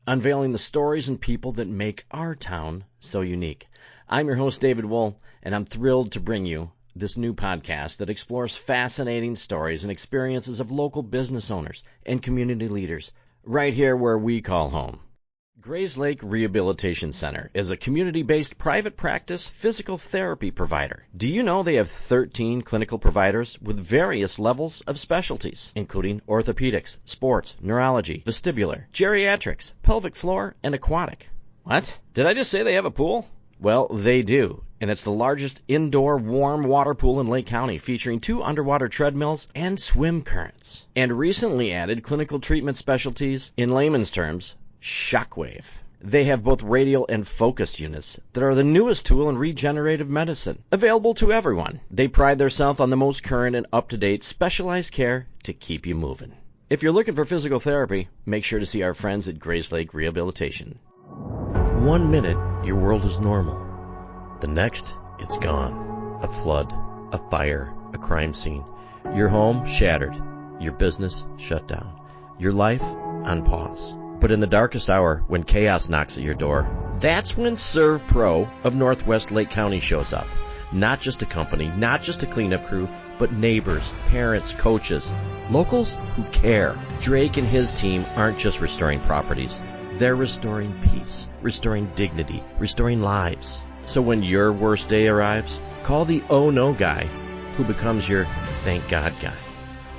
unveiling the stories and people that make our town so unique. I'm your host, David Wool, and I'm thrilled to bring you this new podcast that explores fascinating stories and experiences of local business owners and community leaders right here where we call home. Grays Lake Rehabilitation Center is a community-based private practice physical therapy provider. Do you know they have 13 clinical providers with various levels of specialties, including orthopedics, sports, neurology, vestibular, geriatrics, pelvic floor, and aquatic? What? Did I just say they have a pool? Well, they do, and it's the largest indoor warm water pool in Lake County, featuring 2 underwater treadmills and swim currents. And recently added clinical treatment specialties, in layman's terms, Shockwave. They have both radial and focused units that are the newest tool in regenerative medicine, available to everyone. They pride themselves on the most current and up-to-date specialized care to keep you moving. If you're looking for physical therapy, make sure to see our friends at Grays Lake Rehabilitation. 1 minute, your world is normal. The next, it's gone. A flood, a fire, a crime scene. Your home shattered. Your business shut down. Your life on pause. But in the darkest hour, when chaos knocks at your door, that's when Serve Pro of Northwest Lake County shows up. Not just a company, not just a cleanup crew, but neighbors, parents, coaches, locals who care. Drake and his team aren't just restoring properties. They're restoring peace, restoring dignity, restoring lives. So when your worst day arrives, call the oh no guy who becomes your thank God guy.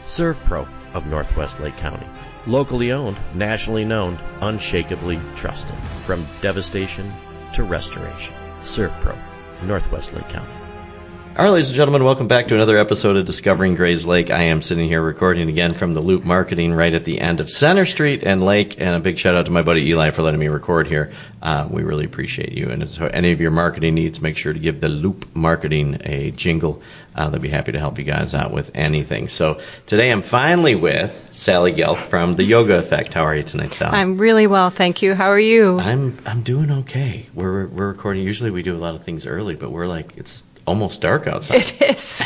Serve Pro of Northwest Lake County. Locally owned, nationally known, unshakably trusted. From devastation to restoration. Serve Pro, Northwest Lake County. All right, ladies and gentlemen, welcome back to another episode of Discovering Grays Lake. I am sitting here recording again from the Loop Marketing right at the end of Center Street and Lake, and a big shout out to my buddy Eli for letting me record here. We really appreciate you, and if any of your marketing needs, make sure to give the Loop Marketing a jingle. They'll be happy to help you guys out with anything. So today I'm finally with Sally Gill from The Yoga Effect. How are you tonight, Sally? I'm really well, thank you. How are you? I'm doing okay. We're recording. Usually we do a lot of things early, but we're like, it's almost dark outside. It is.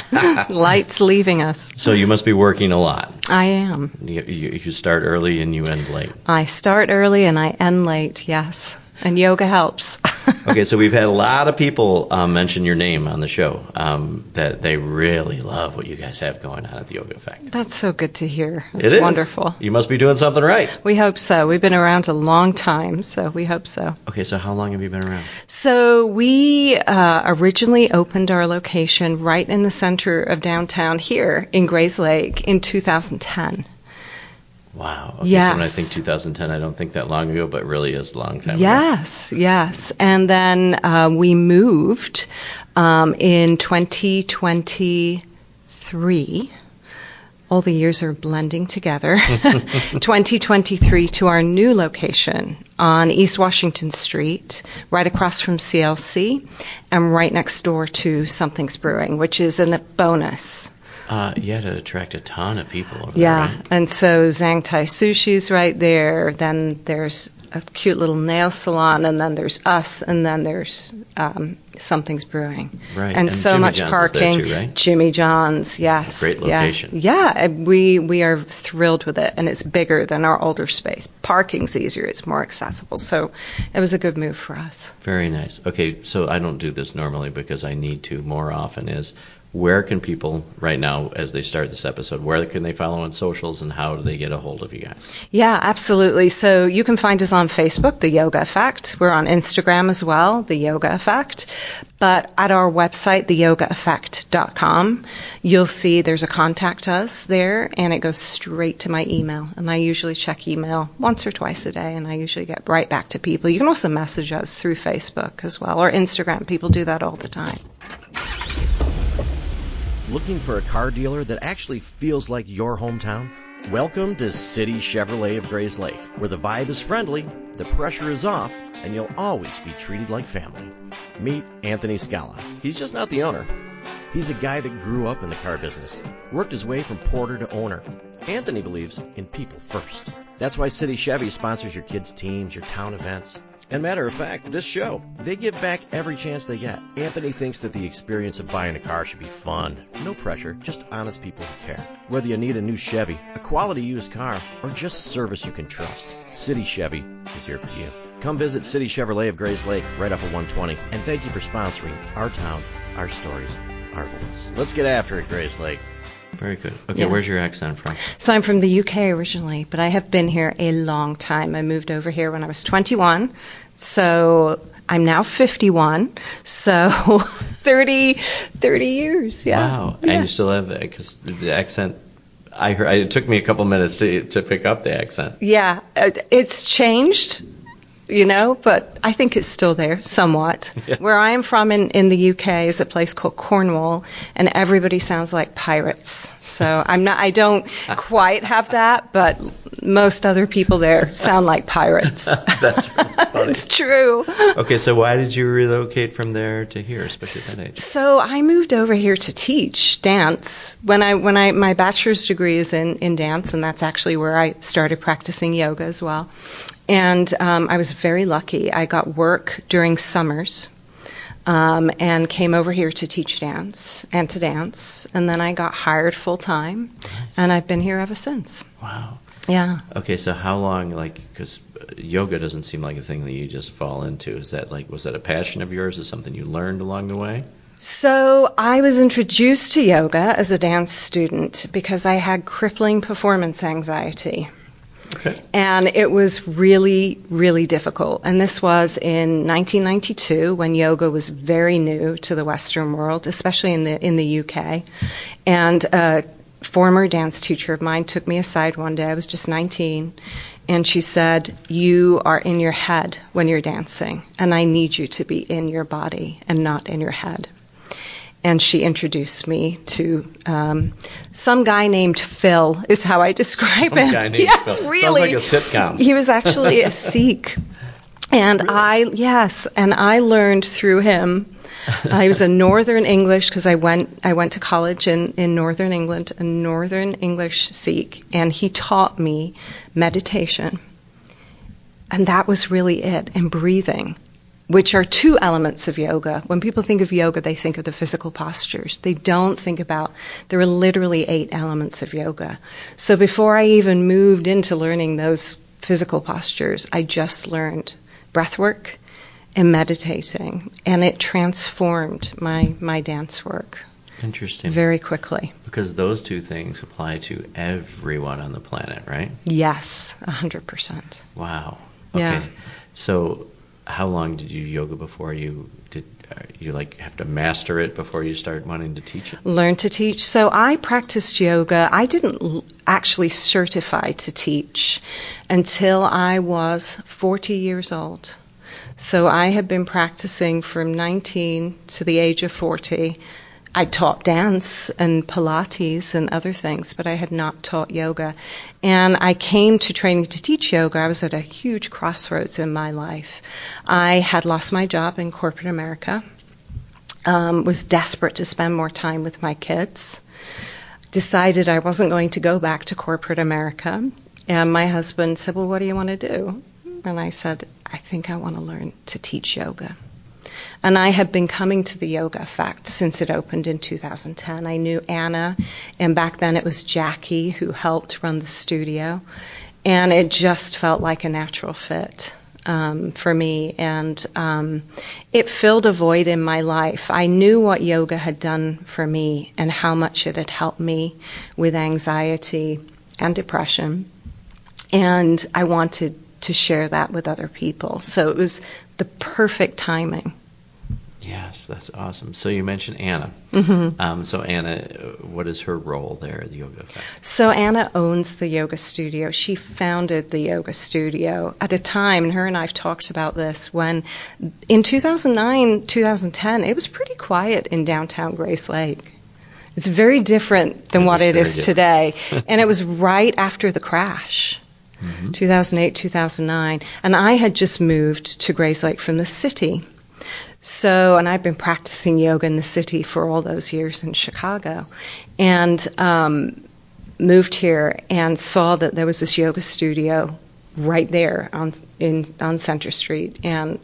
Light's leaving us. So you must be working a lot. I am. You start early and you end late. I start early and I end late, yes. And yoga helps. Okay, so we've had a lot of people mention your name on the show, that they really love what you guys have going on at the Yoga Effect. That's so good to hear. It is wonderful. You must be doing something right. We hope so. We've been around a long time, so we hope so. Okay, so how long have you been around? So we originally opened our location right in the center of downtown here in Grays Lake in 2010. Wow. Okay, yes. So when I think 2010, I don't think that long ago, but really is a long time ago. Yes. And then we moved in 2023. All the years are blending together. 2023 to our new location on East Washington Street, right across from CLC, and right next door to Something's Brewing, which is a bonus. You had to attract a ton of people over there, right? And so Zhang Tai Sushi's right there. Then there's a cute little nail salon, and then there's us, and then there's Something's Brewing. Right. And so Jimmy much John's parking. Is there too, right? Jimmy John's, yes. Great location. Yeah, we are thrilled with it, and it's bigger than our older space. Parking's easier. It's more accessible. So it was a good move for us. Very nice. Okay, so I don't do this normally because I need to more often is, where can people right now, as they start this episode, where can they follow on socials and how do they get a hold of you guys? Yeah, absolutely. So you can find us on Facebook, The Yoga Effect. We're on Instagram as well, The Yoga Effect. But at our website, theyogaeffect.com, you'll see there's a contact us there, and it goes straight to my email. And I usually check email once or twice a day, and I usually get right back to people. You can also message us through Facebook as well, or Instagram. People do that all the time. Looking for a car dealer that actually feels like your hometown? Welcome to City Chevrolet of Grays Lake, where the vibe is friendly, the pressure is off, and you'll always be treated like family. Meet Anthony Scala. He's just not the owner. He's a guy that grew up in the car business, worked his way from porter to owner. Anthony believes in people first. That's why City Chevy sponsors your kids' teams, your town events. And matter of fact, this show, they give back every chance they get. Anthony thinks that the experience of buying a car should be fun. No pressure, just honest people who care. Whether you need a new Chevy, a quality used car, or just service you can trust, City Chevy is here for you. Come visit City Chevrolet of Grays Lake right off of 120. And thank you for sponsoring our town, our stories, our voice. Let's get after it, Grays Lake. Very good. Okay, Where's your accent from? So I'm from the UK originally, but I have been here a long time. I moved over here when I was 21, so I'm now 51, so 30 years, yeah. Wow, and you still have that, because the accent, I heard, it took me a couple minutes to pick up the accent. Yeah, it's changed, but I think it's still there somewhat. Yeah. Where I am from in the UK is a place called Cornwall, and everybody sounds like pirates. So I don't quite have that, but most other people there sound like pirates. That's really funny. It's true. Okay, so why did you relocate from there to here, especially at that age? So I moved over here to teach dance. My bachelor's degree is in dance, and that's actually where I started practicing yoga as well. And I was very lucky. I got work during summers and came over here to teach dance and to dance. And then I got hired full time, and I've been here ever since. Wow. Yeah. Okay, so how long, because yoga doesn't seem like a thing that you just fall into. Was that a passion of yours? Is it something you learned along the way? So I was introduced to yoga as a dance student because I had crippling performance anxiety. Okay. And it was really, really difficult. And this was in 1992 when yoga was very new to the Western world, especially in the UK. And a former dance teacher of mine took me aside one day. I was just 19. And she said, "You are in your head when you're dancing, and I need you to be in your body and not in your head." And she introduced me to some guy named Phil, is how I describe him. Some guy named Yes, Phil. really. Sounds like a sitcom. He was actually a Sikh. And Really? I learned through him. He was a Northern English, because I went to college in Northern England, a Northern English Sikh, and he taught me meditation. And that was really it, and breathing, which are two elements of yoga. When people think of yoga, they think of the physical postures. They don't think about, there are literally 8 elements of yoga. So before I even moved into learning those physical postures, I just learned breathwork and meditating, and it transformed my dance work. Interesting. Very quickly. Because those two things apply to everyone on the planet, right? Yes, 100%. Wow. Okay. Yeah. So how long did you yoga before you have to master it before you start wanting to teach it? Learn to teach. So I practiced yoga. I didn't actually certify to teach until I was 40 years old. So I had been practicing from 19 to the age of 40. I taught dance and Pilates and other things, but I had not taught yoga. And I came to training to teach yoga. I was at a huge crossroads in my life. I had lost my job in corporate America, was desperate to spend more time with my kids, decided I wasn't going to go back to corporate America. And my husband said, "Well, what do you want to do?" And I said, "I think I want to learn to teach yoga." And I had been coming to the Yoga Effect since it opened in 2010. I knew Anna, and back then it was Jackie who helped run the studio. And it just felt like a natural fit for me. And it filled a void in my life. I knew what yoga had done for me and how much it had helped me with anxiety and depression. And I wanted to share that with other people. So it was the perfect timing. Yes, that's awesome. So you mentioned Anna. Mm-hmm. So Anna, what is her role there at the Yoga Effect? So Anna owns the yoga studio. She founded the yoga studio at a time, and her and I have talked about this, when in 2009, 2010, it was pretty quiet in downtown Grace Lake. It's very different than what it is today. And it was right after the crash. 2008, 2009. And I had just moved to Grace Lake from the city. So, and I've been practicing yoga in the city for all those years in Chicago. And moved here and saw that there was this yoga studio right there on Center Street. And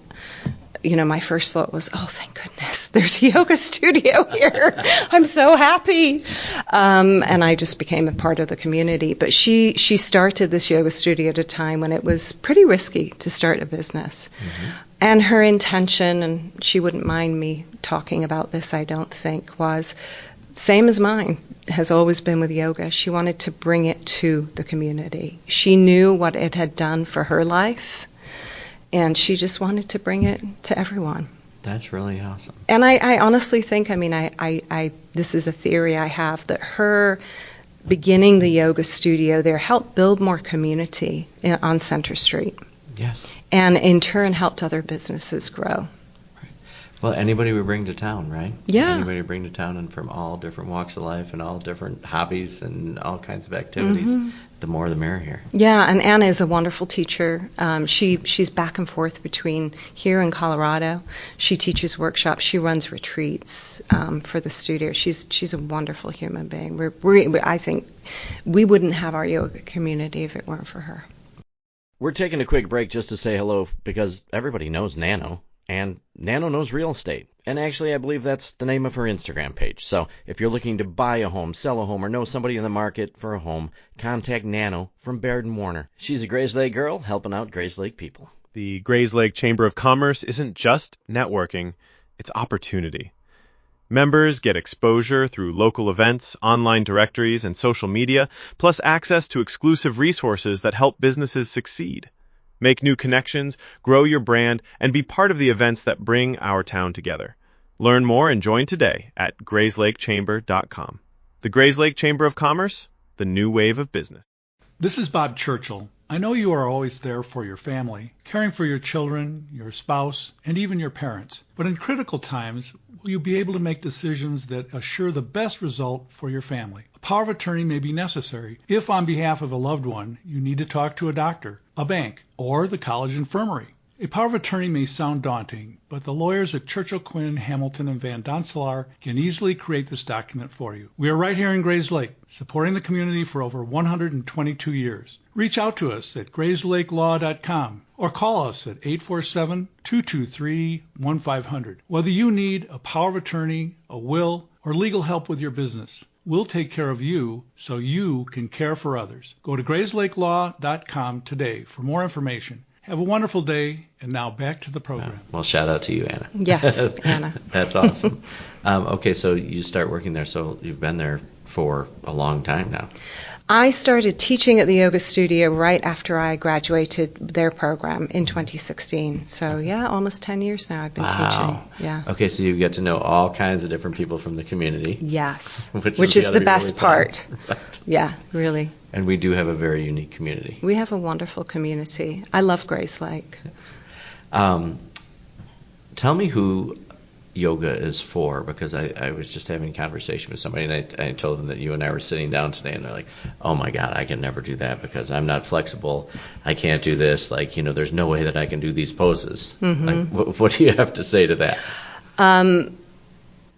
my first thought was, oh, thank goodness, there's a yoga studio here. I'm so happy. And I just became a part of the community. But she started this yoga studio at a time when it was pretty risky to start a business. Mm-hmm. And her intention, and she wouldn't mind me talking about this, I don't think, was same as mine, has always been with yoga. She wanted to bring it to the community. She knew what it had done for her life, and she just wanted to bring it to everyone. That's really awesome. And I honestly think, I this is a theory I have, that her beginning the yoga studio there helped build more community on Center Street. Yes. And in turn helped other businesses grow. Well, anybody we bring to town, right? Yeah. Anybody we bring to town, and from all different walks of life and all different hobbies and all kinds of activities, mm-hmm. the more the merrier. Yeah, and Anna is a wonderful teacher. She's back and forth between here and Colorado. She teaches workshops. She runs retreats for the studio. She's a wonderful human being. I think we wouldn't have our yoga community if it weren't for her. We're taking a quick break just to say hello because everybody knows Nano. And Nano knows real estate. And actually, I believe that's the name of her Instagram page. So if you're looking to buy a home, sell a home, or know somebody in the market for a home, contact Nano from Baird & Warner. She's a Grayslake girl helping out Grayslake people. The Grayslake Chamber of Commerce isn't just networking, it's opportunity. Members get exposure through local events, online directories, and social media, plus access to exclusive resources that help businesses succeed. Make new connections, grow your brand, and be part of the events that bring our town together. Learn more and join today at grayslakechamber.com. The Grayslake Chamber of Commerce, the new wave of business. This is Bob Churchill. I know you are always there for your family, caring for your children, your spouse, and even your parents. But in critical times, will you be able to make decisions that assure the best result for your family? A power of attorney may be necessary if, on behalf of a loved one, you need to talk to a doctor, a bank, or the college infirmary. A power of attorney may sound daunting, but the lawyers at Churchill, Quinn, Hamilton, and Van Doncelar can easily create this document for you. We are right here in Grayslake, supporting the community for over 122 years. Reach out to us at grayslakelaw.com or call us at 847-223-1500. Whether you need a power of attorney, a will, or legal help with your business, we'll take care of you so you can care for others. Go to grayslakelaw.com today for more information. Have a wonderful day, and now back to the program. Well, shout out to you, Anna. Yes, Anna. That's awesome. Okay, so you start working there, so you've been there for a long time now. I started teaching at the yoga studio right after I graduated their program in 2016. So, yeah, almost 10 years now I've been teaching. Yeah. Okay, so you get to know all kinds of different people from the community. Yes, which is the best part. Right. Yeah, really. And we do have a very unique community. We have a wonderful community. I love Grayslake. Yes. Tell me who yoga is for, because I was just having a conversation with somebody, and I told them that you and I were sitting down today, and they're like, oh my God, I can never do that because I'm not flexible. I can't do this. Like, there's no way that I can do these poses. Mm-hmm. Like, what do you have to say to that?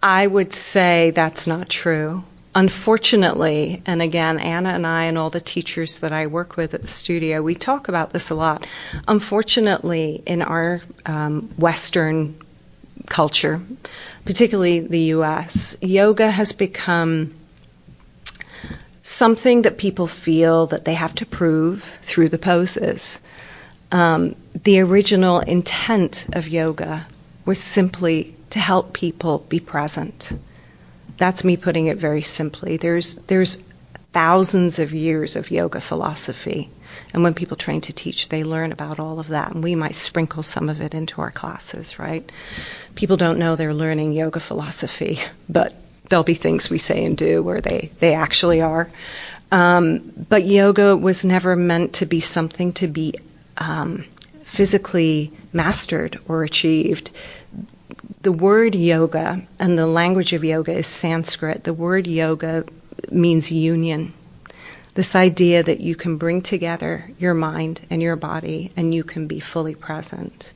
I would say that's not true. Unfortunately, and again, Anna and I and all the teachers that I work with at the studio, we talk about this a lot. Unfortunately, in our Western culture, particularly the U.S., yoga has become something that people feel that they have to prove through the poses. The original intent of yoga was simply to help people be present. That's me putting it very simply. There's thousands of years of yoga philosophy, and when people train to teach, they learn about all of that, and we might sprinkle some of it into our classes, right? People don't know they're learning yoga philosophy, but there'll be things we say and do where they actually are. But yoga was never meant to be something to be physically mastered or achieved. The word yoga and the language of yoga is Sanskrit. The word yoga means union. This idea that you can bring together your mind and your body and you can be fully present.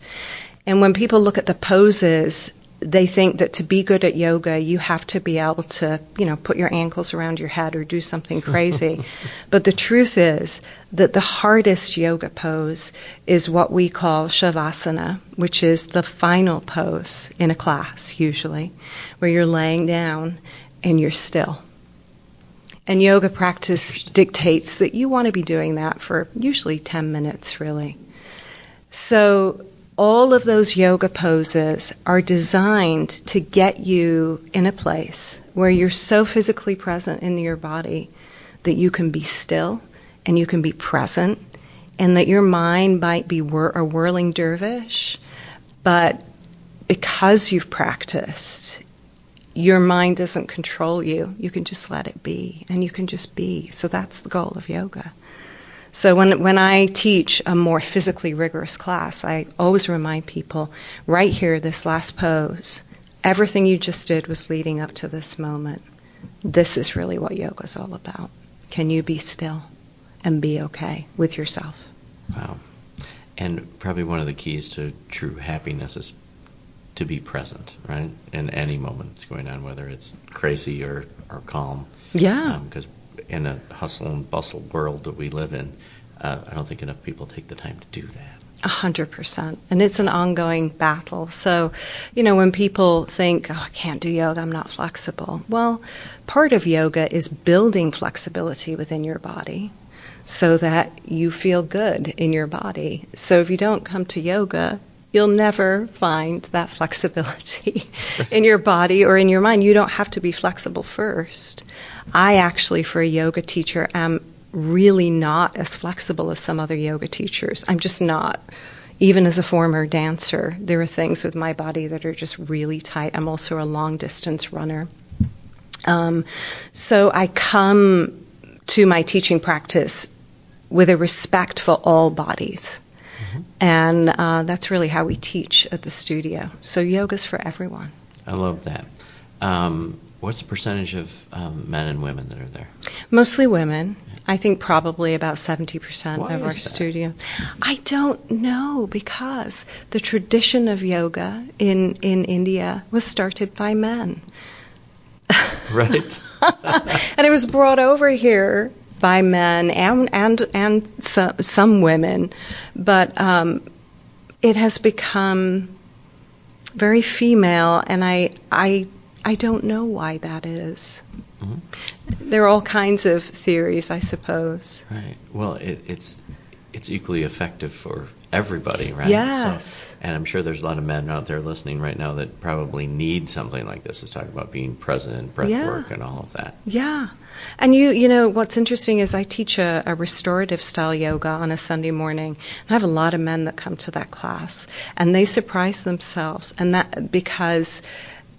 And when people look at the poses, they think that to be good at yoga, you have to be able to, put your ankles around your head or do something crazy. But the truth is that the hardest yoga pose is what we call shavasana, which is the final pose in a class, usually, where you're laying down and you're still. And yoga practice dictates that you want to be doing that for usually 10 minutes, really. So all of those yoga poses are designed to get you in a place where you're so physically present in your body that you can be still and you can be present, and that your mind might be a whirling dervish, but because you've practiced, your mind doesn't control you. You can just let it be, and you can just be. So that's the goal of yoga. So when I teach a more physically rigorous class, I always remind people, right here, this last pose, everything you just did was leading up to this moment. This is really what yoga is all about. Can you be still and be okay with yourself? Wow. And probably one of the keys to true happiness is to be present, right? In any moment that's going on, whether it's crazy or calm. Yeah. Because in a hustle and bustle world that we live in, I don't think enough people take the time to do that. 100%. And it's an ongoing battle. So, when people think, I can't do yoga, I'm not flexible. Well, part of yoga is building flexibility within your body so that you feel good in your body. So if you don't come to yoga, you'll never find that flexibility in your body or in your mind. You don't have to be flexible first. I actually, for a yoga teacher, am really not as flexible as some other yoga teachers. I'm just not. Even as a former dancer, there are things with my body that are just really tight. I'm also a long-distance runner. So I come to my teaching practice with a respect for all bodies. And that's really how we teach at the studio. So yoga's for everyone. I love that. What's the percentage of men and women that are there? Mostly women. I think probably about 70% Why of our is that? studio. I don't know, because the tradition of yoga in India was started by men. Right. And it was brought over here by men and some women, but it has become very female, and I don't know why that is. Mm-hmm. There are all kinds of theories, I suppose. Right. Well, it's equally effective for everybody, right? Yes. So, and I'm sure there's a lot of men out there listening right now that probably need something like this. It's talking about being present and breath work and all of that. Yeah. And you know, what's interesting is I teach a restorative style yoga on a Sunday morning. I have a lot of men that come to that class, and they surprise themselves. And that because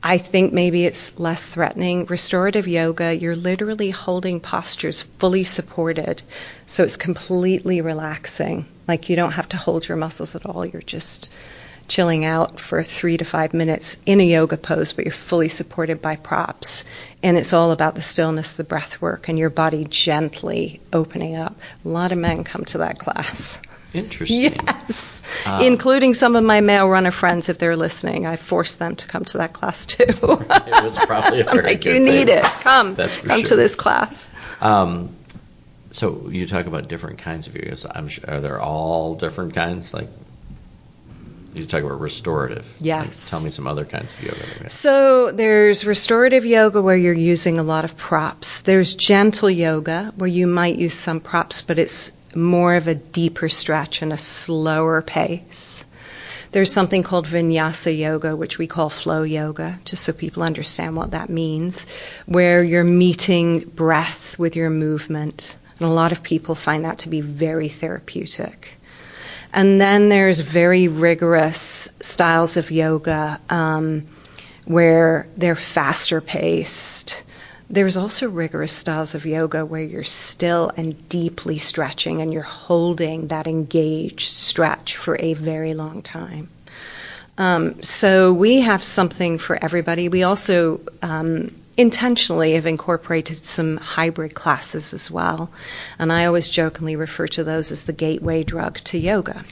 I think maybe it's less threatening. Restorative yoga, you're literally holding postures fully supported, so it's completely relaxing. Like you don't have to hold your muscles at all. You're just chilling out for 3 to 5 minutes in a yoga pose, but you're fully supported by props. And it's all about the stillness, the breath work, and your body gently opening up. A lot of men come to that class. Interesting. Yes. Including some of my male runner friends, if they're listening. I forced them to come to that class too. It was probably a very good you need thing. it. Come. That's for come sure. to this class. So you talk about different kinds of yoga. I'm sure, are there all different kinds? Like you talk about restorative. Yes. Like, tell me some other kinds of yoga. So there's restorative yoga where you're using a lot of props. There's gentle yoga where you might use some props, but it's more of a deeper stretch and a slower pace. There's something called vinyasa yoga, which we call flow yoga, just so people understand what that means, where you're meeting breath with your movement. And a lot of people find that to be very therapeutic. And then there's very rigorous styles of yoga where they're faster paced. There's also rigorous styles of yoga where you're still and deeply stretching and you're holding that engaged stretch for a very long time. So we have something for everybody. We also intentionally have incorporated some hybrid classes as well. And I always jokingly refer to those as the gateway drug to yoga.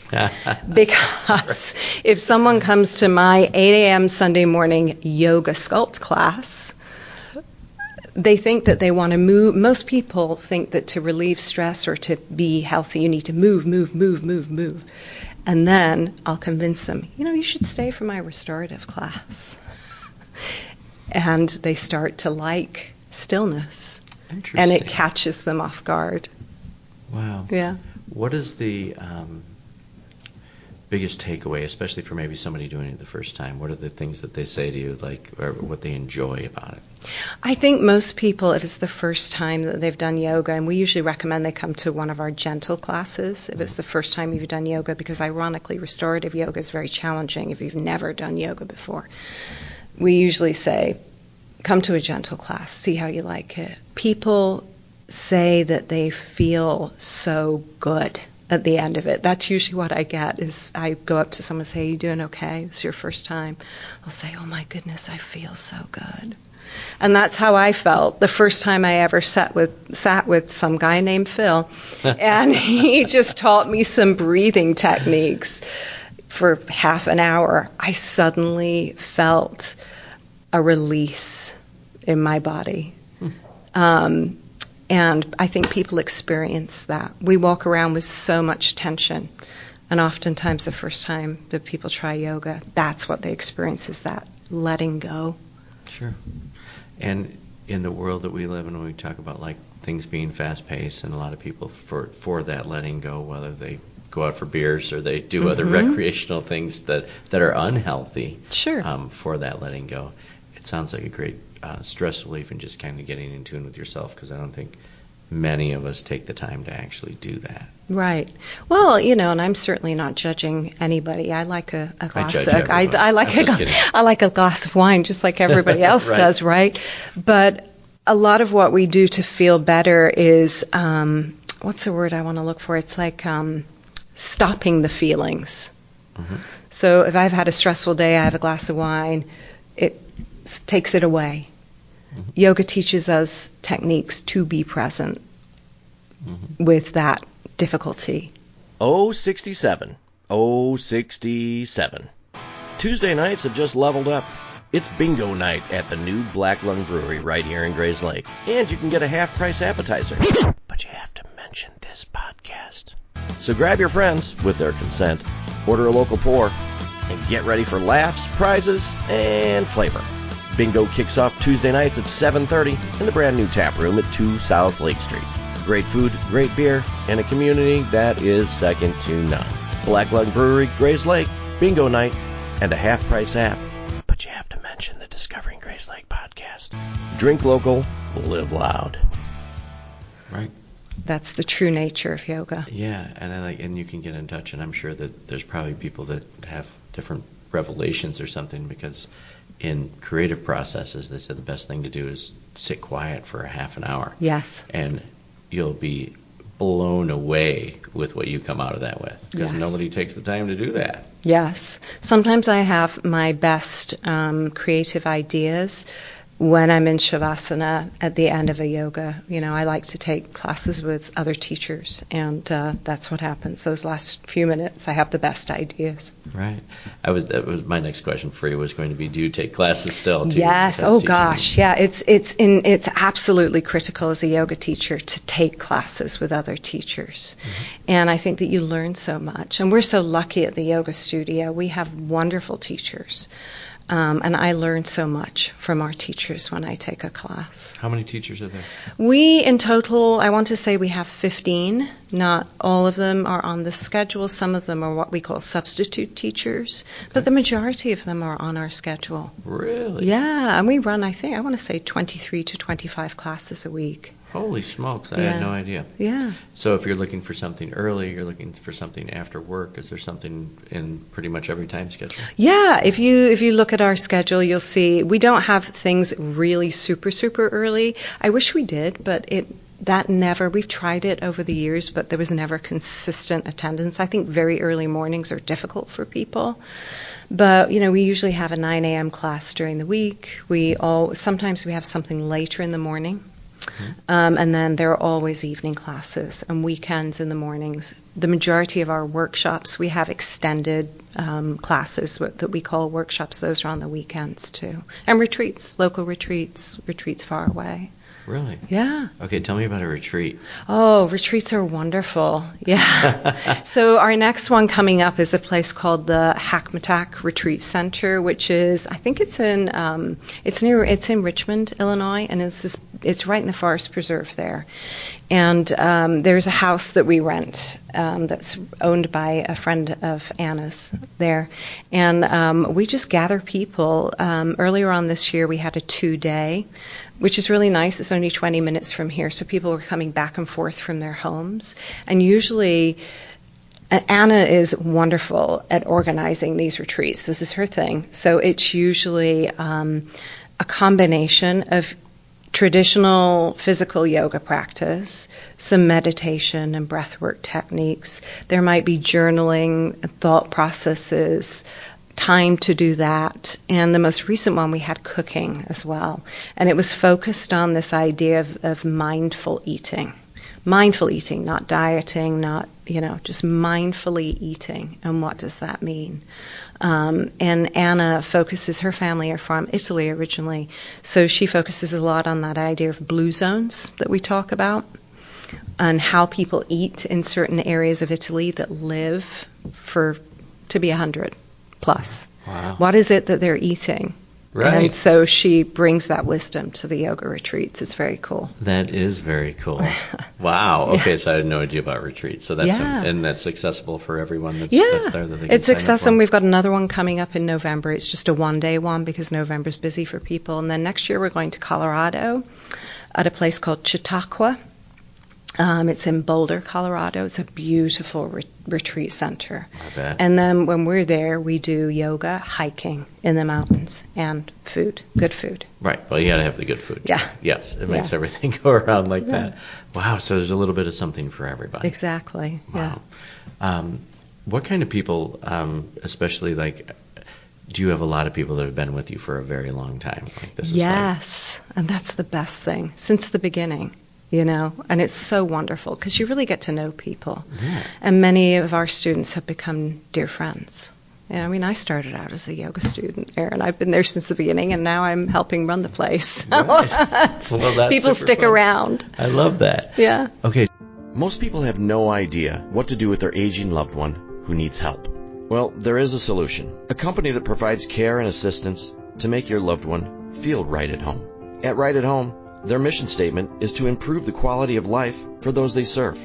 Because if someone comes to my 8 a.m. Sunday morning yoga sculpt class, they think that they want to move. Most people think that to relieve stress or to be healthy, you need to move. And then I'll convince them, you should stay for my restorative class. And they start to like stillness. Interesting. And it catches them off guard. Wow. Yeah. What is the biggest takeaway, especially for maybe somebody doing it the first time? What are the things that they say to you, like, or what they enjoy about it? I think most people, if it's the first time that they've done yoga, and we usually recommend they come to one of our gentle classes if it's the first time you've done yoga, because ironically, restorative yoga is very challenging if you've never done yoga before. We usually say, come to a gentle class, see how you like it. People say that they feel so good at the end of it. That's usually what I get, is I go up to someone and say, are you doing okay? It's your first time. I'll say, oh my goodness, I feel so good. And that's how I felt the first time I ever sat with some guy named Phil. And he just taught me some breathing techniques for half an hour. I suddenly felt a release in my body. And I think people experience that. We walk around with so much tension. And oftentimes the first time that people try yoga, that's what they experience, is that letting go. Sure. And in the world that we live in, when we talk about like things being fast-paced, and a lot of people for that letting go, whether they go out for beers or they do other recreational things that are unhealthy, Sure. For that letting go, it sounds like a great stress relief and just kind of getting in tune with yourself, because I don't think many of us take the time to actually do that. Right. Well, and I'm certainly not judging anybody. I like a glass. I like a glass of wine, just like everybody else Right. does, right? But a lot of what we do to feel better is, what's the word I want to look for? It's like stopping the feelings. Mm-hmm. So if I've had a stressful day, I have a glass of wine, it takes it away. Mm-hmm. Yoga teaches us techniques to be present with that difficulty. 067. Tuesday nights have just leveled up. It's bingo night at the new Black Lung Brewery right here in Grays Lake. And you can get a half-price appetizer. But you have to mention this podcast. So grab your friends, with their consent, order a local pour, and get ready for laughs, prizes, and flavor. Bingo kicks off Tuesday nights at 7:30 in the brand new tap room at 2 South Lake Street. Great food, great beer, and a community that is second to none. Black Lung Brewery, Grays Lake, bingo night, and a half-price app. But you have to mention the Discovering Grays Lake podcast. Drink local, live loud. Right. That's the true nature of yoga. Yeah, and you can get in touch, and I'm sure that there's probably people that have different revelations or something, because in creative processes, they said the best thing to do is sit quiet for a half an hour. Yes. And you'll be blown away with what you come out of that with, because nobody takes the time to do that. Yes. Sometimes I have my best creative ideas when I'm in shavasana at the end of a yoga. I like to take classes with other teachers, and that's what happens. Those last few minutes, I have the best ideas. Right. That was my next question for you, was going to be, do you take classes still? Yes. Oh gosh. Yeah. It's absolutely critical as a yoga teacher to take classes with other teachers. And I think that you learn so much. And we're so lucky at the yoga studio. We have wonderful teachers. And I learn so much from our teachers when I take a class. How many teachers are there? We, in total, I want to say we have 15. Not all of them are on the schedule. Some of them are what we call substitute teachers. Okay. But the majority of them are on our schedule. Really? Yeah. And we run, I want to say 23 to 25 classes a week. Holy smokes, I had no idea. Yeah. So if you're looking for something early, you're looking for something after work, is there something in pretty much every time schedule? Yeah, if you look at our schedule, you'll see we don't have things really super, super early. I wish we did, but we've tried it over the years, but there was never consistent attendance. I think very early mornings are difficult for people. But, we usually have a 9 a.m. class during the week. Sometimes we have something later in the morning. And then there are always evening classes and weekends in the mornings. The majority of our workshops, we have extended classes that we call workshops. Those are on the weekends too. And retreats, local retreats far away. Really? Yeah. Okay, tell me about a retreat. Oh, retreats are wonderful. Yeah. So our next one coming up is a place called the Hackmatack Retreat Center, which is, I think it's in Richmond, Illinois, and it's right in the Forest Preserve there. And there's a house that we rent that's owned by a friend of Anna's there. And we just gather people. Earlier on this year, we had a 2-day, which is really nice. It's only 20 minutes from here, so people are coming back and forth from their homes. And usually, Anna is wonderful at organizing these retreats. This is her thing. So it's usually a combination of traditional physical yoga practice, some meditation and breathwork techniques. There might be journaling, thought processes, time to do that. And the most recent one, we had cooking as well. And it was focused on this idea of mindful eating. Mindful eating, not dieting, not, just mindfully eating. And what does that mean? And Anna focuses, her family are from Italy originally, so she focuses a lot on that idea of blue zones that we talk about, and how people eat in certain areas of Italy that live to be 100 plus. Wow. What is it that they're eating? Right. And so she brings that wisdom to the yoga retreats. It's very cool. That is very cool. Wow. Okay, so I had no idea about retreats. So that's and that's accessible for everyone that's there. That they can it's sign accessible. up for. We've got another one coming up in November. It's just a 1-day one because November's busy for people. And then next year we're going to Colorado at a place called Chautauqua. It's in Boulder, Colorado. It's a beautiful retreat center. I bet. And then when we're there, we do yoga, hiking in the mountains, and food, good food. Right. Well, you got to have the good food. Yeah. Yes, it makes everything go around like that. Wow. So there's a little bit of something for everybody. Exactly. Wow. Yeah. What kind of people, especially do you have a lot of people that have been with you for a very long time? Yes, and that's the best thing since the beginning. And it's so wonderful because you really get to know people. Yeah. And many of our students have become dear friends. I started out as a yoga student, Erin. I've been there since the beginning, and now I'm helping run the place. Right. Well, that's people stick fun. around. I love that. Yeah. Okay. Most people have no idea what to do with their aging loved one who needs help. Well, there is a solution. A company that provides care and assistance to make your loved one feel right at home. At Right at Home, their mission statement is to improve the quality of life for those they serve.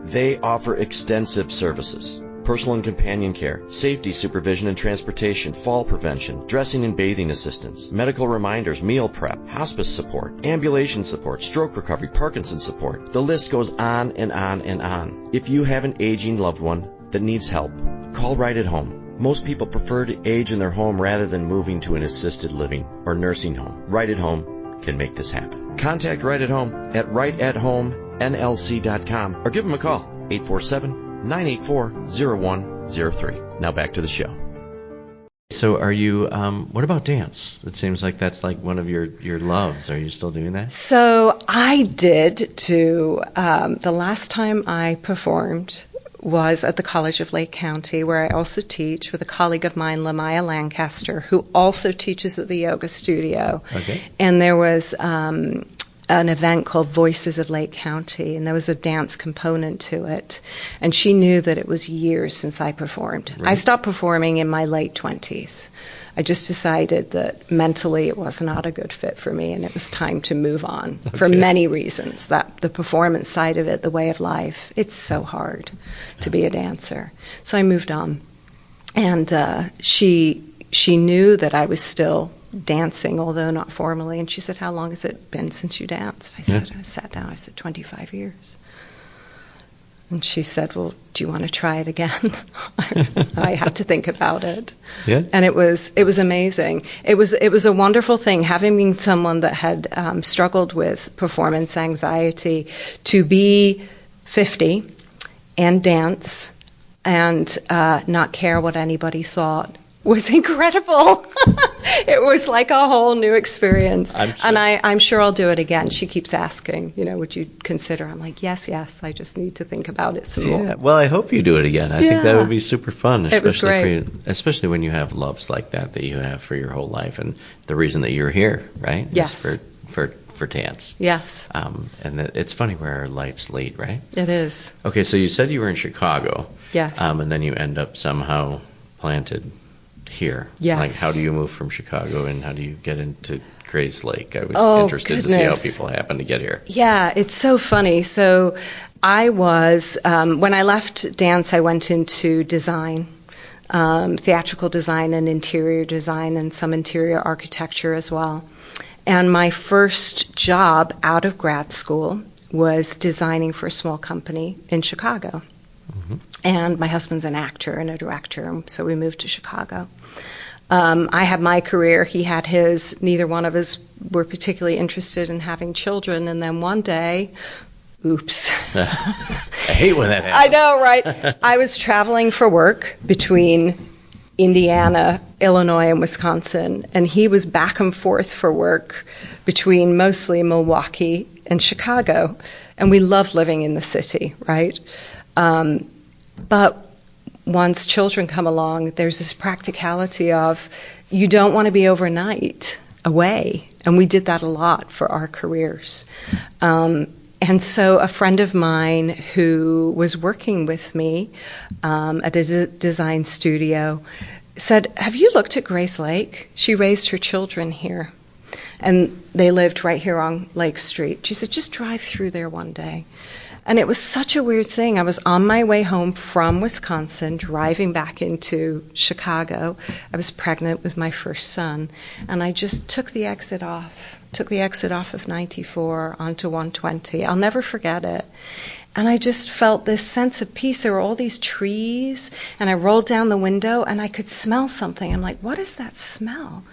They offer extensive services: personal and companion care, safety supervision and transportation, fall prevention, dressing and bathing assistance, medical reminders, meal prep, hospice support, ambulation support, stroke recovery, Parkinson's support. The list goes on and on and on. If you have an aging loved one that needs help, call Right at Home. Most people prefer to age in their home rather than moving to an assisted living or nursing home. Right at Home can make this happen. Contact Right at Home at rightathomenlc.com or give them a call, 847-984-0103. Now back to the show. So are you, what about dance? It seems like that's one of your loves. Are you still doing that? So I did too. The last time I performed was at the College of Lake County, where I also teach with a colleague of mine, Lamaya Lancaster, who also teaches at the yoga studio. Okay. And there was an event called Voices of Lake County, and there was a dance component to it. And she knew that it was years since I performed. Right. I stopped performing in my late 20s. I just decided that mentally it was not a good fit for me, and it was time to move on for many reasons. That the performance side of it, the way of life, it's so hard to be a dancer. So I moved on, and she knew that I was still dancing, although not formally. And she said, "How long has it been since you danced?" I sat down. I said, 25 years. And she said, well, do you want to try it again? I had to think about it. Yeah. And it was amazing. It was a wonderful thing, having been someone that had struggled with performance anxiety, to be 50 and dance and not care what anybody thought was incredible. It was like a whole new experience. And I'm sure I'll do it again. She keeps asking, would you consider? I'm like, yes, I just need to think about it some more. Well, I hope you do it again. I think that would be super fun. It was great. Especially when you have loves like that you have for your whole life, and the reason that you're here, right? Yes. Is for dance. Yes. And it's funny where our life's lead, right? It is. Okay, so you said you were in Chicago. Yes. And then you end up somehow planted here. Yes. Like, how do you move from Chicago and how do you get into Grays Lake? I was interested to see how people happen to get here. Yeah, it's so funny. So I was, when I left dance, I went into design, theatrical design and interior design and some interior architecture as well. And my first job out of grad school was designing for a small company in Chicago. Mm-hmm. And my husband's an actor and a director, so we moved to Chicago. I had my career, he had his. Neither one of us were particularly interested in having children. And then one day, oops. I hate when that happens. I know, right? I was traveling for work between Indiana, Illinois, and Wisconsin, and he was back and forth for work between mostly Milwaukee and Chicago. And we loved living in the city, right? But once children come along, there's this practicality of you don't want to be overnight away. And we did that a lot for our careers. And so a friend of mine who was working with me at a design studio said, have you looked at Grays Lake? She raised her children here. And they lived right here on Lake Street. She said, just drive through there one day. And it was such a weird thing. I was on my way home from Wisconsin, driving back into Chicago. I was pregnant with my first son. And I just took the exit off of 94 onto 120. I'll never forget it. And I just felt this sense of peace. There were all these trees, and I rolled down the window, and I could smell something. I'm like, what is that smell?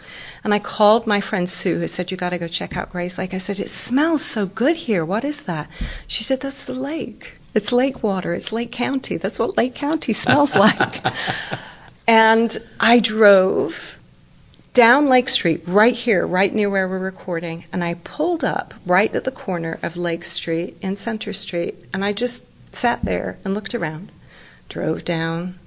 And I called my friend Sue, who said, you got to go check out Grays Lake. I said, it smells so good here. What is that? She said, that's the lake. It's lake water. It's Lake County. That's what Lake County smells like. And I drove down Lake Street, right here, right near where we're recording, and I pulled up right at the corner of Lake Street and Center Street, and I just sat there and looked around, drove down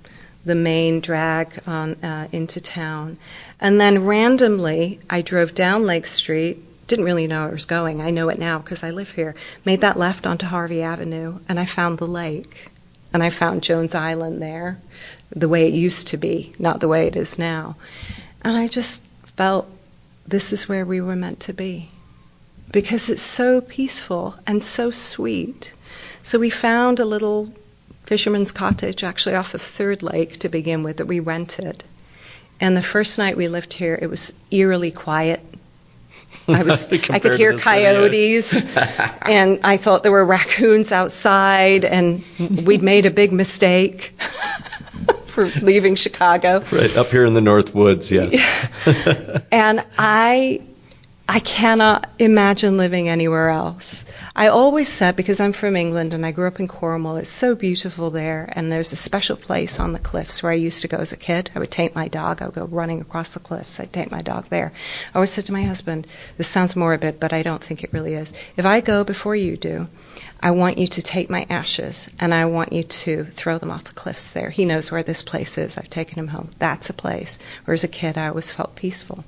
the main drag on into town, and then randomly I drove down Lake Street, didn't really know where I was going. I know it now because I live here. Made that left onto Harvey Avenue, and I found the lake, and I found Jones Island there, the way it used to be, not the way it is now. And I just felt this is where we were meant to be because it's so peaceful and so sweet. So we found a little fisherman's cottage actually off of Third Lake to begin with that we rented. And the first night we lived here, it was eerily quiet. I could hear coyotes, and I thought there were raccoons outside, and we'd made a big mistake. For leaving Chicago. Right, up here in the North Woods, yes. And I cannot imagine living anywhere else. I always said, because I'm from England and I grew up in Cornwall, it's so beautiful there, and there's a special place on the cliffs where I used to go as a kid. I would take my dog, I would go running across the cliffs, I'd take my dog there. I always said to my husband, this sounds morbid, but I don't think it really is. If I go before you do, I want you to take my ashes, and I want you to throw them off the cliffs there. He knows where this place is. I've taken him home. That's a place where as a kid I always felt peaceful.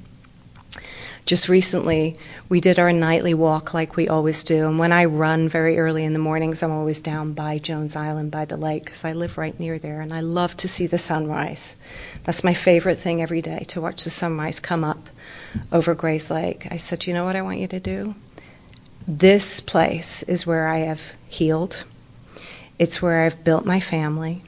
Just recently, we did our nightly walk like we always do, and when I run very early in the mornings, I'm always down by Jones Island by the lake, because I live right near there, and I love to see the sunrise. That's my favorite thing every day, to watch the sunrise come up over Grays Lake. I said, you know what I want you to do? This place is where I have healed. It's where I've built my family.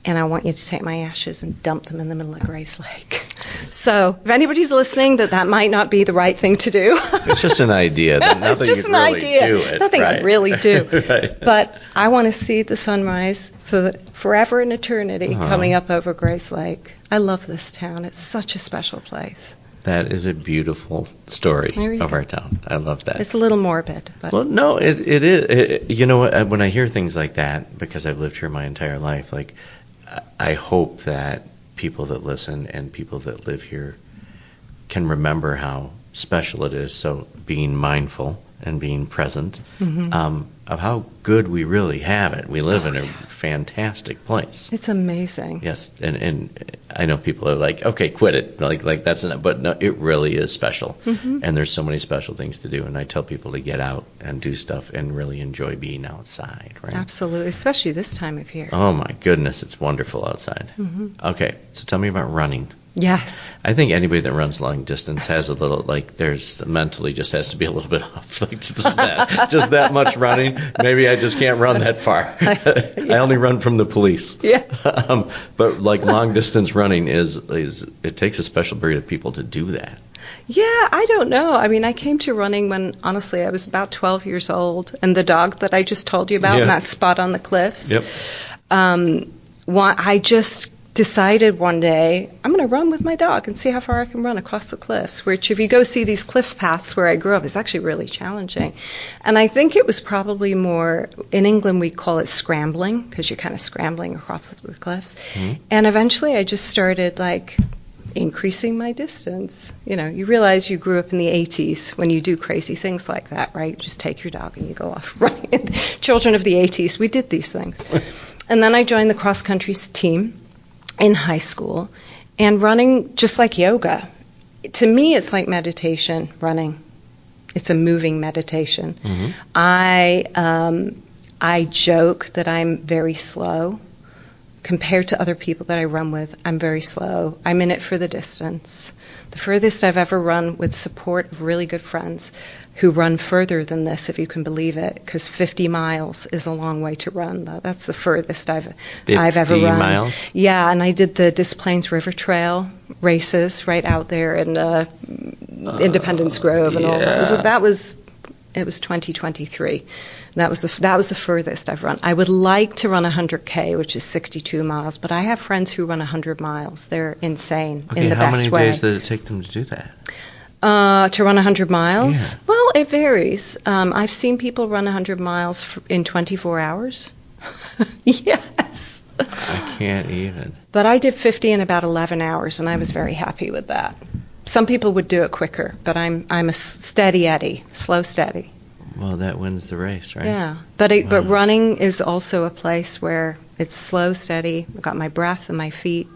And I want you to take my ashes and dump them in the middle of Grays Lake. So if anybody's listening that might not be the right thing to do. It's just an idea. It's just an idea. Do it, nothing right? I really do. Right. But I want to see the sunrise for forever and eternity coming up over Grace Lake. I love this town. It's such a special place. That is a beautiful story of our town. I love that. It's a little morbid. But. Well, no, it is. You know what? When I hear things like that, because I've lived here my entire life, like I hope that people that listen and people that live here can remember how special it is. So being mindful and being present of how good we really have it. We live in a fantastic place. It's amazing. Yes, and I know people are like, okay, quit it. Like that's enough. But no, it really is special. And there's so many special things to do. And I tell people to get out and do stuff and really enjoy being outside. Right? Absolutely, especially this time of year. Oh my goodness, it's wonderful outside. Okay, so tell me about running. Yes. I think anybody that runs long distance has a little, like, there's mentally just has to be a little bit off. Like, just that much running. Maybe I just can't run that far. I only run from the police. Yeah. But, like, long distance running is it takes a special breed of people to do that. Yeah, I don't know. I mean, I came to running when, honestly, I was about 12 years old. And the dog that I just told you about in that spot on the cliffs. Yep. I just decided one day I'm going to run with my dog and see how far I can run across the cliffs, which if you go see these cliff paths where I grew up, is actually really challenging. And I think it was probably more, in England we call it scrambling, because you're kind of scrambling across the cliffs. And eventually I just started like increasing my distance. You know, you realize you grew up in the 80s when you do crazy things like that, right? You just take your dog and you go off, right? Children of the 80s, we did these things. And then I joined the cross-country team in high school, and running, just like yoga, to me it's like meditation. Running, it's a moving meditation. I joke that I'm very slow compared to other people that I run with. I'm very slow. I'm in it for the distance. The furthest I've ever run with support of really good friends who run further than this, if you can believe it, because 50 miles is a long way to run. That's the furthest I've ever run. 50 miles? Yeah, and I did the Des Plaines River Trail races right out there in Independence Grove and all that. It was 2023. That was the furthest I've run. I would like to run 100K, which is 62 miles, but I have friends who run 100 miles. They're insane in the best way. How many days did it take them to do that? To run 100 miles? Yeah. Well, it varies. I've seen people run 100 miles in 24 hours. Yes. I can't even. But I did 50 in about 11 hours, and I was very happy with that. Some people would do it quicker, but I'm a steady Eddie, slow steady. Well, that wins the race, right? Yeah, but running is also a place where it's slow, steady. I've got my breath and my feet,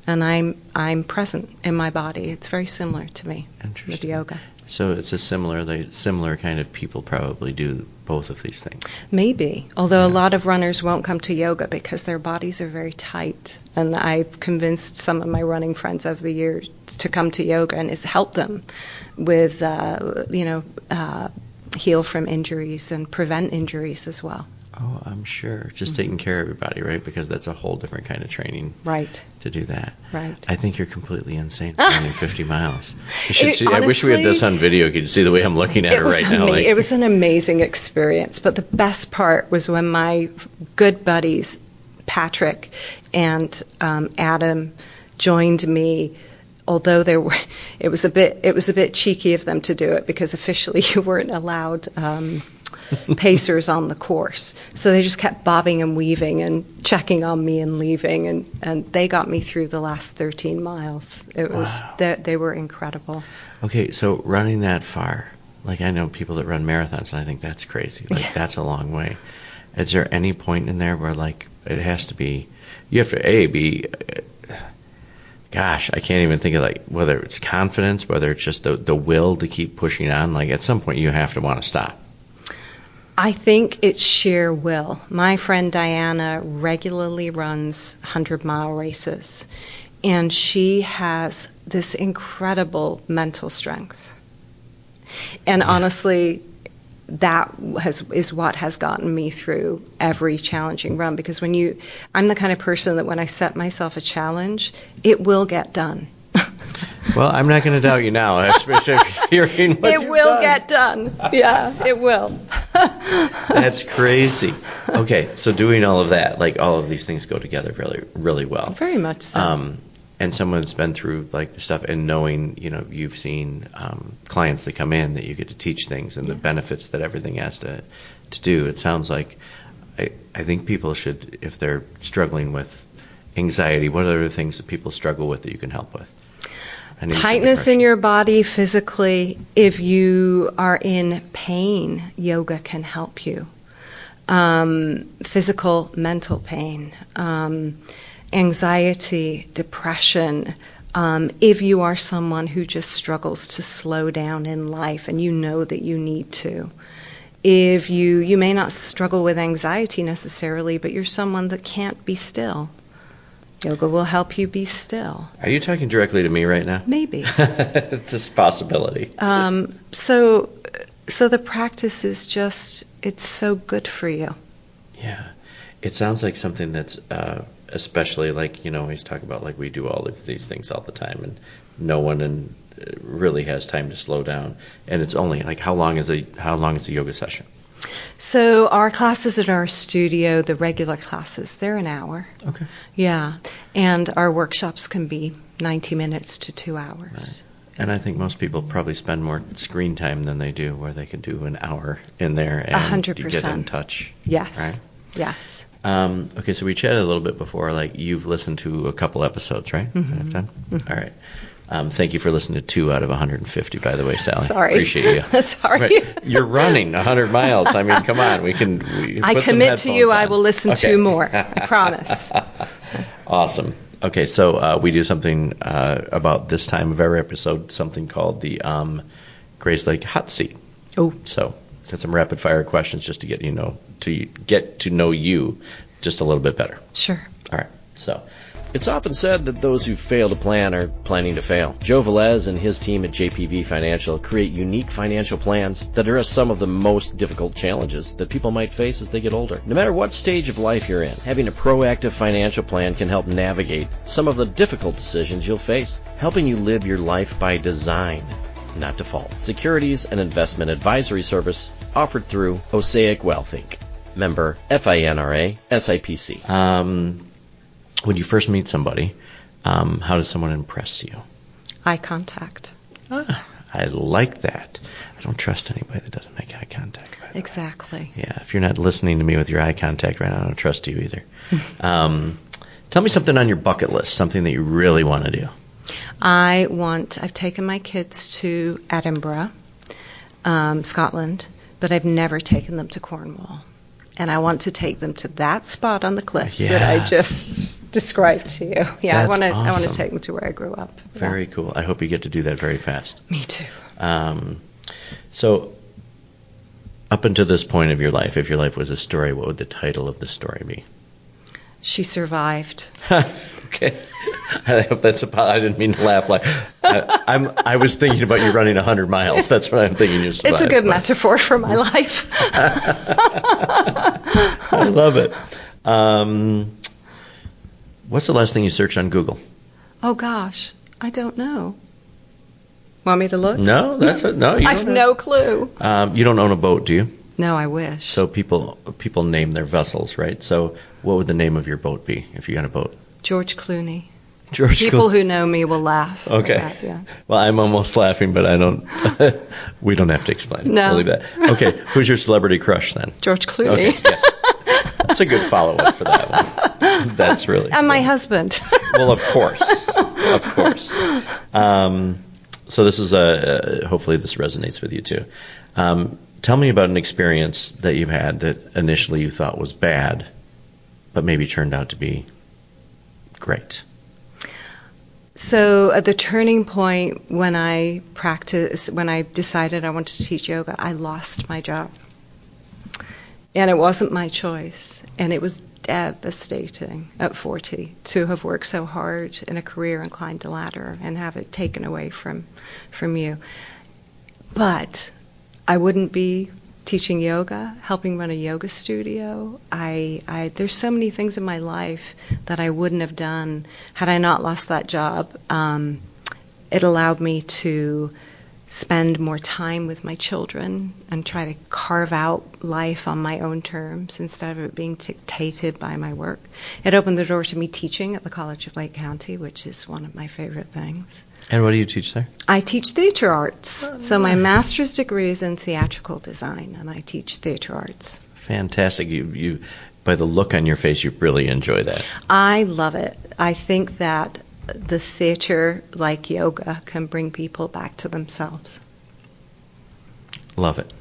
and I'm present in my body. It's very similar to me with yoga. So it's a similar kind of people probably do both of these things. Maybe, although a lot of runners won't come to yoga because their bodies are very tight. And I've convinced some of my running friends over the years to come to yoga, and it's helped them with, heal from injuries and prevent injuries as well. Oh, I'm sure. Just taking care of everybody, right? Because that's a whole different kind of training. Right. To do that. Right. I think you're completely insane for running 50 miles. You should see. Honestly, I wish we had this on video. You could see the way I'm looking at it right now. It was an amazing experience. But the best part was when my good buddies, Patrick and Adam, joined me. Although it was a bit cheeky of them to do it because officially you weren't allowed pacers on the course. So they just kept bobbing and weaving and checking on me and leaving, and they got me through the last 13 miles. It was they were incredible. Okay, so running that far, like I know people that run marathons, and I think that's crazy. Like that's a long way. Is there any point in there where like it has to be? You have to be. Gosh, I can't even think of like whether it's confidence, whether it's just the will to keep pushing on. Like at some point you have to want to stop. I think it's sheer will. My friend Dhyana regularly runs 100-mile races, and she has this incredible mental strength. And honestly, that is what has gotten me through every challenging run, because I'm the kind of person that when I set myself a challenge, it will get done. Well, I'm not going to doubt you now, especially if you're hearing what It you've will done. get done. Yeah, it will. That's crazy. Okay, so doing all of that, like all of these things go together really, really well. Very much so. And someone's been through like the stuff and knowing, you've seen clients that come in that you get to teach things and the benefits that everything has to do. It sounds like I think people should, if they're struggling with anxiety, what are the things that people struggle with that you can help with? Tightness in your body physically. If you are in pain, yoga can help you. Physical, mental pain, anxiety, depression. If you are someone who just struggles to slow down in life and you know that you need to. If you may not struggle with anxiety necessarily, but you're someone that can't be still. Yoga will help you be still. Are you talking directly to me right now? Maybe. This possibility. So the practice is just, it's so good for you. Yeah. It sounds like something that's especially like, we talk about like we do all of these things all the time and no one really has time to slow down. And it's only like how long is a yoga session? So our classes at our studio, the regular classes, they're an hour. Okay. Yeah. And our workshops can be 90 minutes to 2 hours. Right. And I think most people probably spend more screen time than they do where they can do an hour in there and 100%. get in touch. Yes. Right? Yes. Okay, so we chatted a little bit before, like you've listened to a couple episodes, right? Mm-hmm. Mm-hmm. All right. Thank you for listening to 2 out of 150, by the way, Sally. Sorry. Appreciate you. Sorry. Right. You're running 100 miles. I mean, come on. We I put commit to you, on. I will listen Okay. to more. I promise. Awesome. Okay, so we do something about this time of every episode, something called the Grace Lake Hot Seat. Oh. So got some rapid fire questions just to get to know you just a little bit better. Sure. All right. So It's often said that those who fail to plan are planning to fail. Joe Velez and his team at JPV Financial create unique financial plans that address some of the most difficult challenges that people might face as they get older. No matter what stage of life you're in, having a proactive financial plan can help navigate some of the difficult decisions you'll face, helping you live your life by design, not default. Securities and investment advisory service offered through Osaic Wealth Inc. Member FINRA SIPC. When you first meet somebody, how does someone impress you? Eye contact. I like that. I don't trust anybody that doesn't make eye contact. Exactly. Yeah, if you're not listening to me with your eye contact right now, I don't trust you either. Tell me something on your bucket list, something that you really want to do. I've taken my kids to Edinburgh, Scotland, but I've never taken them to Cornwall. And I want to take them to that spot on the cliffs that I just described to you. Yeah, That's I want awesome. to take them to where I grew up. Very cool. I hope you get to do that very fast. Me too. So, up until this point of your life, if your life was a story, what would the title of the story be? She survived. Okay. I hope that's I didn't mean to laugh. I was thinking about you running 100 miles. That's what I'm thinking you survived. It's a good metaphor for my life. I love it. What's the last thing you searched on Google? Oh gosh, I don't know. Want me to look? No, no. You don't I've no clue. You don't own a boat, do you? No, I wish. So people name their vessels, right? So what would the name of your boat be if you got a boat? George Clooney. George People Clooney. who know me will laugh. Okay. At that, yeah. Well, I'm almost laughing, but I don't. We don't have to explain it. No. We'll leave that. Okay. Who's your celebrity crush then? George Clooney. Okay. Yes. That's a good follow-up for that one. That's really. And my husband. Well, of course. Of course. So this is hopefully this resonates with you too. Tell me about an experience that you've had that initially you thought was bad, but maybe turned out to be great. So at the turning point when I decided I wanted to teach yoga, I lost my job. And it wasn't my choice. And it was devastating at 40 to have worked so hard in a career and climbed the ladder and have it taken away from you. But I wouldn't be teaching yoga, helping run a yoga studio. There's so many things in my life that I wouldn't have done had I not lost that job. it allowed me to spend more time with my children and try to carve out life on my own terms instead of it being dictated by my work. It opened the door to me teaching at the College of Lake County, which is one of my favorite things. And what do you teach there? I teach theater arts. So my master's degree is in theatrical design, and I teach theater arts. Fantastic. You, by the look on your face, you really enjoy that. I love it. I think that the theater, like yoga, can bring people back to themselves. Love it.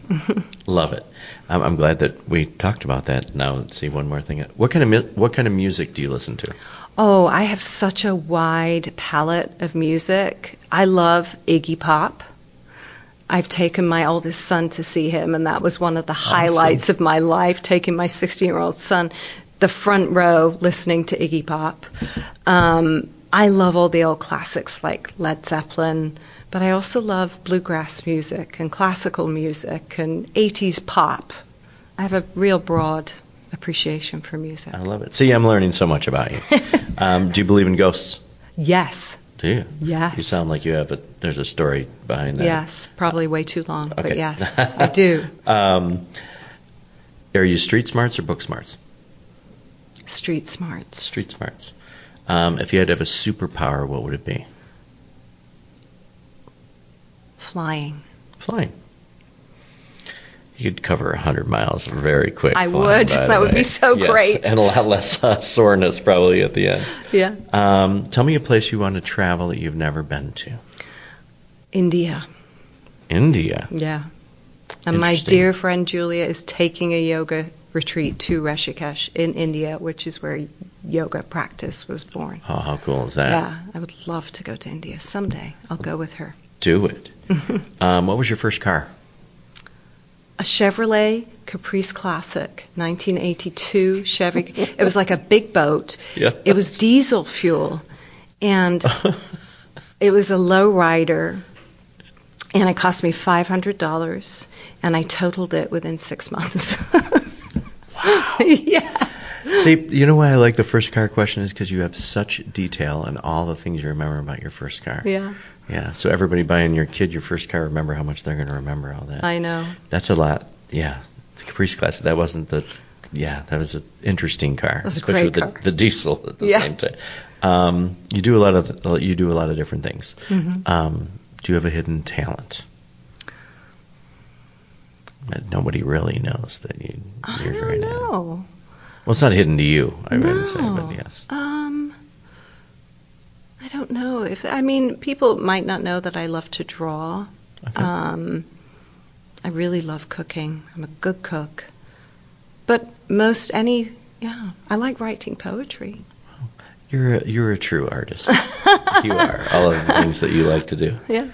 Love it. I'm glad that we talked about that. Now, let's see one more thing. What kind of music do you listen to? Oh, I have such a wide palette of music. I love Iggy Pop. I've taken my oldest son to see him, and that was one of the highlights of my life, taking my 16-year-old son the front row listening to Iggy Pop. I love all the old classics like Led Zeppelin, but I also love bluegrass music and classical music and 80s pop. I have a real broad appreciation for music. I love it. See, I'm learning so much about you. Do you believe in ghosts? Yes. Do you? Yes. You sound like you have, but there's a story behind that. Yes, probably way too long, okay. but yes, I do. Are you street smarts or book smarts? Street smarts. Street smarts. If you had to have a superpower, what would it be? Flying. Flying. You could cover 100 miles very quick. I flying, would. by the That would way. be so Yes, great. and a lot less soreness probably at the end. Yeah. Tell me a place you want to travel that you've never been to. India. India. Yeah. And my Interesting. dear friend Julia is taking a yoga retreat to Rishikesh in India, which is where yoga practice was born. Oh, how cool is that? Yeah, I would love to go to India someday. I'll go with her. Do it. What was your first car? A Chevrolet Caprice Classic, 1982 Chevy. It was like a big boat. Yeah. It was diesel fuel, and it was a low rider, and it cost me $500, and I totaled it within 6 months. Wow. Yes. See, you know why I like the first car question is because you have such detail and all the things you remember about your first car. Yeah. Yeah, so everybody buying your kid your first car, remember how much they're going to remember all that. I know. That's a lot. Yeah, the Caprice Classic, that wasn't the, yeah, that was an interesting car. It was a especially great with car. the diesel at the Yeah. same time. You do a lot of different things. Mm-hmm. Do you have a hidden talent? That nobody really knows that you're I great don't at. know. Well, it's not hidden to you, I wouldn't say, No. but yes. I don't know people might not know that I love to draw. Okay. I really love cooking. I'm a good cook. But I like writing poetry. You're a true artist. You are. All of the things that you like to do. Yeah.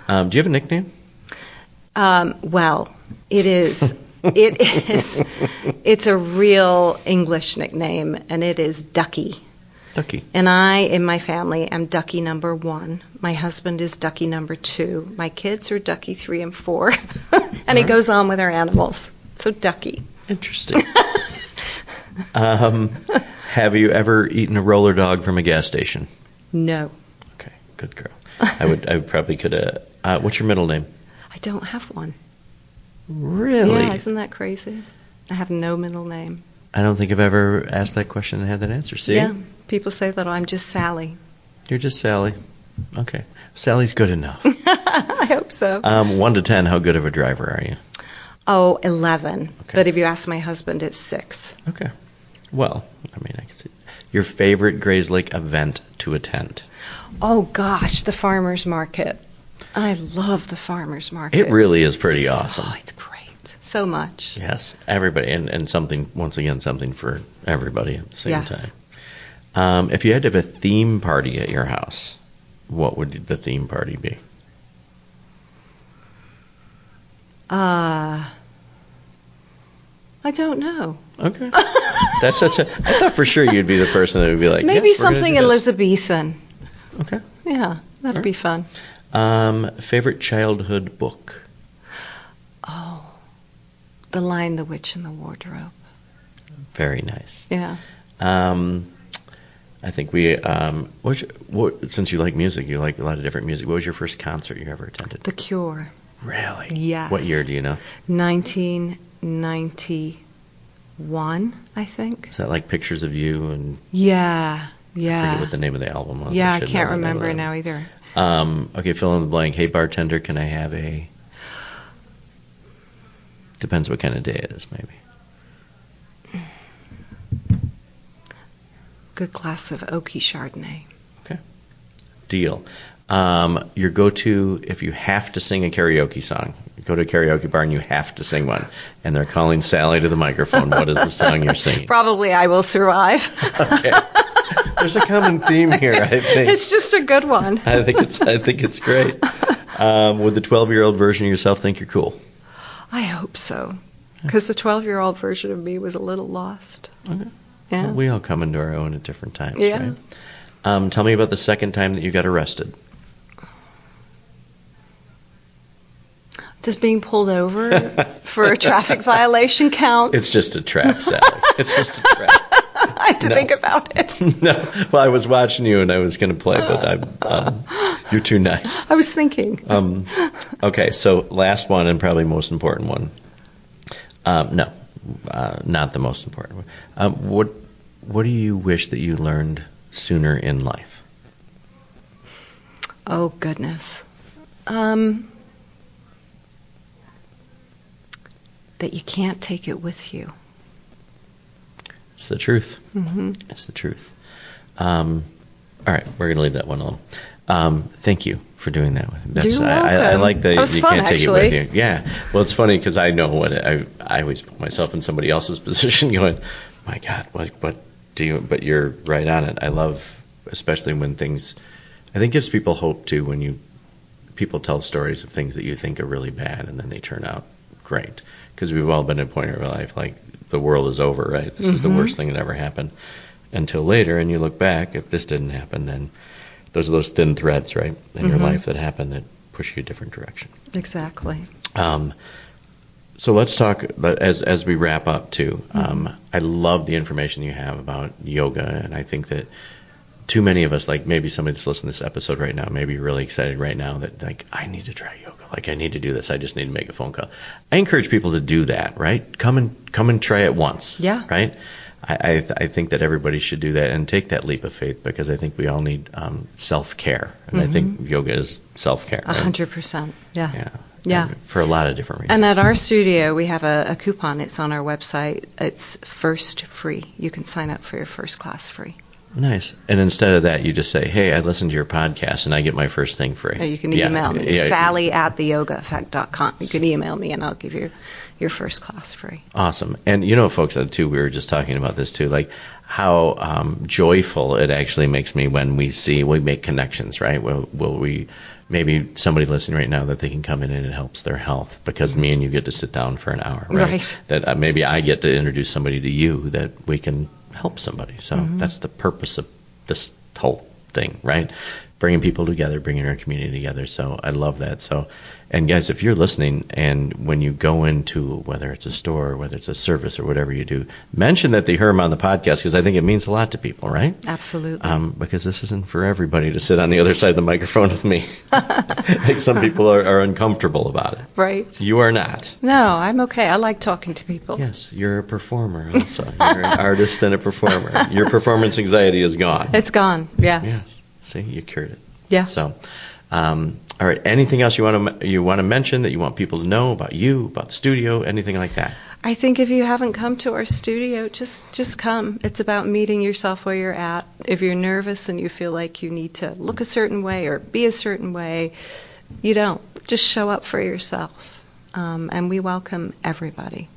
Do you have a nickname? Well, it's a real English nickname, and it is Ducky. Ducky. And I, in my family, am Ducky number 1. My husband is Ducky number 2. My kids are Ducky 3 and 4. And it goes on with our animals. So Ducky. Interesting. Have you ever eaten a roller dog from a gas station? No. Okay, good girl. I would probably could. What's your middle name? I don't have one. Really? Yeah, isn't that crazy? I have no middle name. I don't think I've ever asked that question and had that answer. See? Yeah. People say that I'm just Sally. You're just Sally. Okay. Sally's good enough. I hope so. 1 to 10, how good of a driver are you? Oh, 11. Okay. But if you ask my husband, it's 6. Okay. Well, I mean, I can see. Your favorite Grays Lake event to attend? Oh, gosh, the farmer's market. I love the farmer's market. It really is pretty awesome. Oh, it's great. So much. Yes, everybody, and something, once again, something for everybody at the same Yes. time. If you had to have a theme party at your house, what would the theme party be? I don't know. Okay. That's such a, I thought for sure you'd be the person that would be like, Maybe yes, we're gonna something do this. Elizabethan. Okay. Yeah, that'd be fun. Favorite childhood book? Oh, The Lion, the Witch, and the Wardrobe. Very nice. Yeah. I think we, since you like music, you like a lot of different music. What was your first concert you ever attended? The Cure. Really? Yes. What year do you know? 1991, I think. Is that like Pictures of You? And Yeah. I forget what the name of the album was. Yeah, I can't remember now either. Okay, fill in the blank. Hey, bartender, can I have a... Depends what kind of day it is, maybe. Good glass of oaky Chardonnay. Okay. Deal. Your go-to, if you have to sing a karaoke song, you go to a karaoke bar and you have to sing one, and they're calling Sally to the microphone, what is the song you're singing? Probably I Will Survive. Okay. There's a common theme here, I think. It's just a good one. I think it's great. Would the 12-year-old version of yourself think you're cool? I hope so, because the 12-year-old version of me was a little lost. Okay. Yeah. Well, we all come into our own at different times, Yeah. right? Tell me about the second time that you got arrested. Does being pulled over for a traffic violation count? It's just a trap, Sally. It's just a trap. I had to think about it. No. Well, I was watching you and I was going to play, but you're too nice. I was thinking. Okay, so last one and probably most important one. No, not the most important one. What do you wish that you learned sooner in life? Oh, goodness. That you can't take it with you. It's the truth. Mm-hmm. It's the truth. All right, we're going to leave that one alone. Thank you for doing that with me. You're welcome. I like that was you fun, can't take actually. it with you. Yeah. Well, it's funny because I know what I always put myself in somebody else's position going, my God, what do you, but you're right on it. I love, especially when things, I think gives people hope too when people tell stories of things that you think are really bad and then they turn out great. Because we've all been at a point in our life like the world is over, right? This is the worst thing that ever happened until later. And you look back, if this didn't happen, then those are those thin threads, right, in your life that happen that push you a different direction. Exactly. So let's talk, as we wrap up too, I love the information you have about yoga, and I think that too many of us, like maybe somebody that's listening to this episode right now, maybe you're really excited right now that like, I need to try yoga. Like I need to do this. I just need to make a phone call. I encourage people to do that, right? Come and try it once. Yeah. Right? I think that everybody should do that and take that leap of faith because I think we all need self-care. And I think yoga is self-care. 100%. Yeah. Yeah. Yeah. And for a lot of different reasons. And at our studio, we have a coupon. It's on our website. It's first free. You can sign up for your first class free. Nice. And instead of that, you just say, hey, I listened to your podcast and I get my first thing free. Or you can email me, Sally@theyogaeffect.com. You can email me and I'll give you your first class free. Awesome. And you know, folks, too, we were just talking about this too, like how joyful it actually makes me when we make connections, right? Will we, maybe somebody listening right now that they can come in and it helps their health because me and you get to sit down for an hour, right? Right. That maybe I get to introduce somebody to you that we can help somebody. So that's the purpose of this whole thing, right? Bringing people together, bringing our community together. So I love that. So, and guys, if you're listening and when you go into, whether it's a store, or whether it's a service or whatever you do, mention that they heard them on the podcast because I think it means a lot to people, right? Absolutely. Because this isn't for everybody to sit on the other side of the microphone with me. Like some people are uncomfortable about it. Right. You are not. No, I'm okay. I like talking to people. Yes, you're a performer also. You're an artist and a performer. Your performance anxiety is gone. It's gone. Yes. Yeah. See, you cured it. Yeah. So, all right. Anything else you want to mention that you want people to know about you, about the studio, anything like that? I think if you haven't come to our studio, just come. It's about meeting yourself where you're at. If you're nervous and you feel like you need to look a certain way or be a certain way, you don't. Just show up for yourself. And we welcome everybody.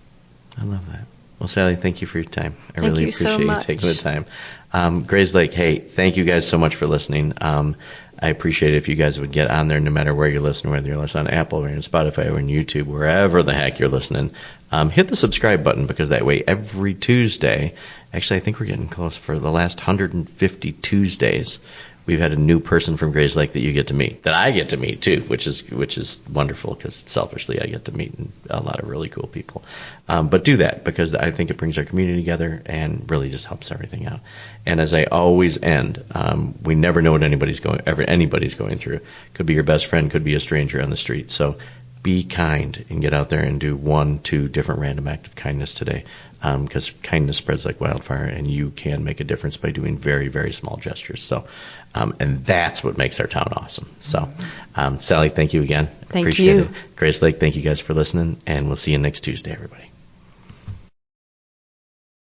I love that. Well, Sally, thank you for your time. I Thank really you so appreciate you much. taking the time. Grays Lake, hey, thank you guys so much for listening. I appreciate it if you guys would get on there no matter where you're listening, whether you're listening on Apple or on Spotify or on YouTube, wherever the heck you're listening. Hit the subscribe button because that way every Tuesday, actually I think we're getting close for the last 150 Tuesdays, we've had a new person from Grays Lake that you get to meet, that I get to meet too, which is wonderful because selfishly I get to meet a lot of really cool people. But do that because I think it brings our community together and really just helps everything out. And as I always end, we never know what anybody's going through. Could be your best friend, could be a stranger on the street. So be kind and get out there and do 1-2 different random acts of kindness today, because kindness spreads like wildfire, and you can make a difference by doing very, very small gestures. So, and that's what makes our town awesome. So, Sally, thank you again. Thank Appreciate you. it. Grace Lake, thank you guys for listening, and we'll see you next Tuesday, everybody.